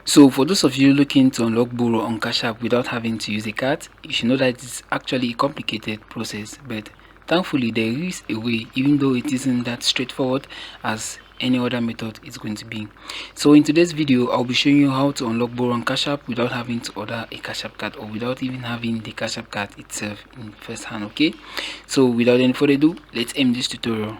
So for those of you looking to unlock borrow on Cash App without having to use a card, you should know that it's actually a complicated process, but thankfully there is a way, even though it isn't that straightforward as any other method is going to be. So in today's video, I'll be showing you how to unlock borrow on Cash App without having to order a Cash App card, or without even having the Cash App card itself in first hand. Okay, so without any further ado, let's end this tutorial.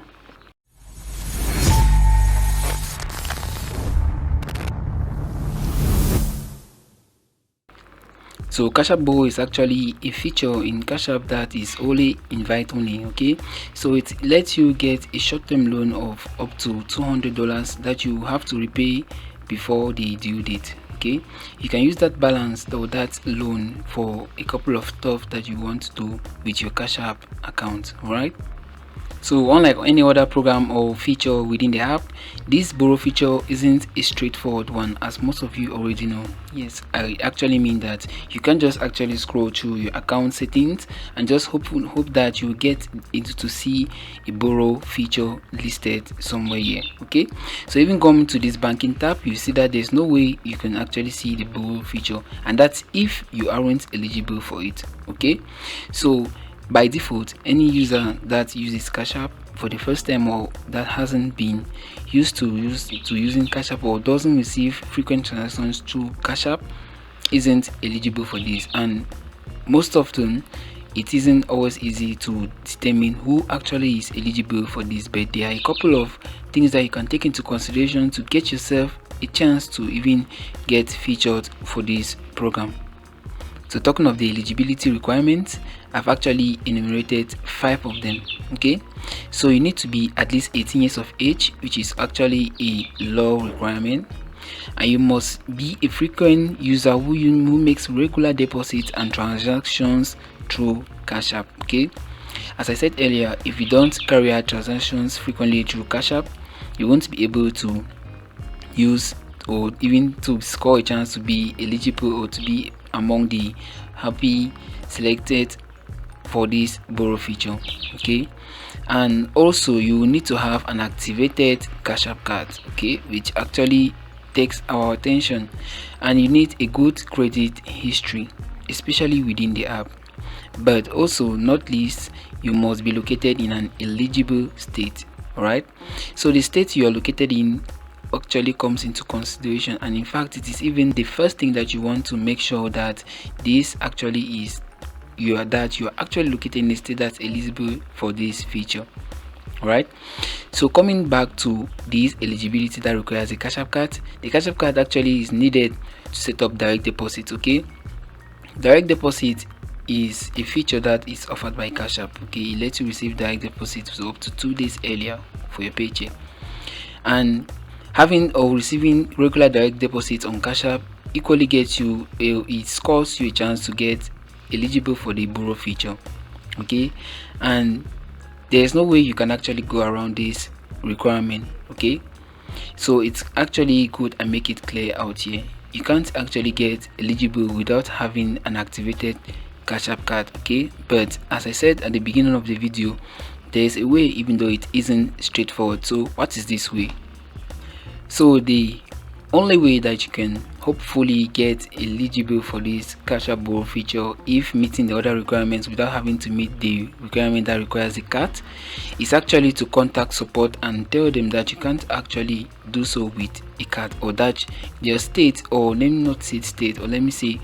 So Cash App Borrow is actually a feature in Cash App that is only invite only. Okay, so it lets you get a short-term loan of up to $200 that you have to repay before the due date. Okay, you can use that balance or that loan for a couple of stuff that you want to do with your Cash App account, right? So unlike any other program or feature within the app, this borrow feature isn't a straightforward one, as most of you already know. Yes, I actually mean that you can just actually scroll through your account settings and just hope that you get into to see a borrow feature listed somewhere here. Okay, so even going to this banking tab, you see that there's no way you can actually see the borrow feature, and that's if you aren't eligible for it. Okay, so by default, any user that uses Cash App for the first time, or that hasn't been used to using Cash App, or doesn't receive frequent transactions through Cash App, isn't eligible for this. And most often it isn't always easy to determine who actually is eligible for this, but there are a couple of things that you can take into consideration to get yourself a chance to even get featured for this program. So talking of the eligibility requirements, I've actually enumerated 5 of them. Okay, so you need to be at least 18 years of age, which is actually a law requirement, and you must be a frequent user who makes regular deposits and transactions through Cash App. Okay, as I said earlier, if you don't carry out transactions frequently through Cash App, you won't be able to use, or even to score a chance to be eligible or to be among the happy selected for this borrow feature. Okay, and also you need to have an activated Cash App card, okay, which actually takes our attention, and you need a good credit history, especially within the app. But also, not least, you must be located in an eligible state. All right, so the state you are located in actually comes into consideration, and in fact it is even the first thing that you want to make sure that this actually is you are actually located in a state that's eligible for this feature. All right, so coming back to this eligibility that requires a Cash App card, the Cash App card actually is needed to set up direct deposit. Okay, direct deposit is a feature that is offered by Cash App. Okay, it lets you receive direct deposit so up to 2 days earlier for your paycheck, and having or receiving regular direct deposits on Cash App equally gets you it scores you a chance to get eligible for the borrow feature. Okay, and there's no way you can actually go around this requirement. Okay, so it's actually good and make it clear out here. You can't actually get eligible without having an activated Cash App card. Okay, but as I said at the beginning of the video, there's a way, even though it isn't straightforward. So what is this way? So the only way that you can hopefully get eligible for this Cash App borrow feature, if meeting the other requirements without having to meet the requirement that requires the card, is actually to contact support and tell them that you can't actually do so with a card, or that your state, or let me not say state, or let me say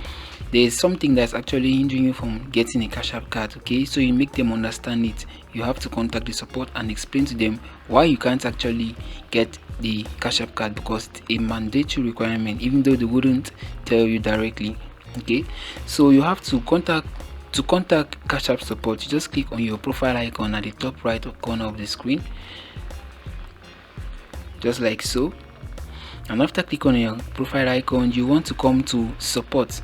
there's something that's actually hindering you from getting a Cash App card. Okay, so you make them understand it. You have to contact the support and explain to them why you can't actually get the Cash App card, because it's a mandatory requirement, even though they wouldn't tell you directly. Okay, so you have to contact Cash App support. You just click on your profile icon at the top right corner of the screen, just like so, and after clicking on your profile icon, you want to come to support.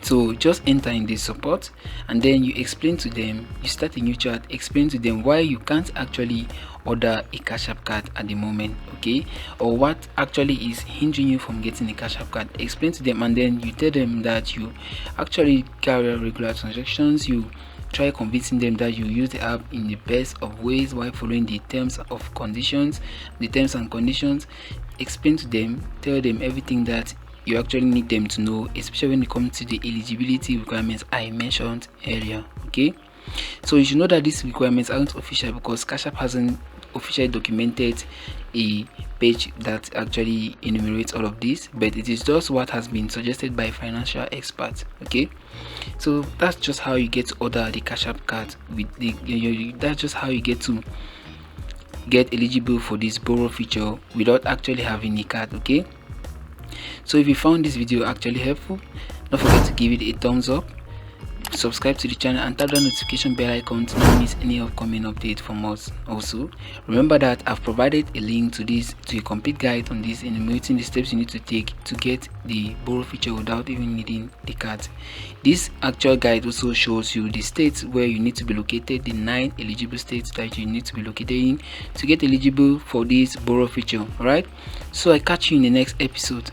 So just enter in this support, and then you explain to them, you start a new chat, explain to them why you can't actually order a Cash App card at the moment. Okay, or what actually is hindering you from getting a Cash App card. Explain to them, and then you tell them that you actually carry out regular transactions. You try convincing them that you use the app in the best of ways while following the terms and conditions. Explain to them, tell them everything that you actually need them to know, especially when it comes to the eligibility requirements I mentioned earlier. Okay, so you should know that these requirements aren't official because Cash App hasn't officially documented a page that actually enumerates all of this, but it is just what has been suggested by financial experts. Okay, so that's just how you get to order the Cash App card with the that's just how you get to get eligible for this borrow feature without actually having a card. Okay, so if you found this video actually helpful, don't forget to give it a thumbs up, subscribe to the channel, and tap the notification bell icon to not miss any upcoming update from us. Also, remember that I've provided a link to a complete guide on this, enumerating the steps you need to take to get the borrow feature without even needing the card. This actual guide also shows you the states where you need to be located, the 9 eligible states that you need to be located in to get eligible for this borrow feature. Alright, so I catch you in the next episode.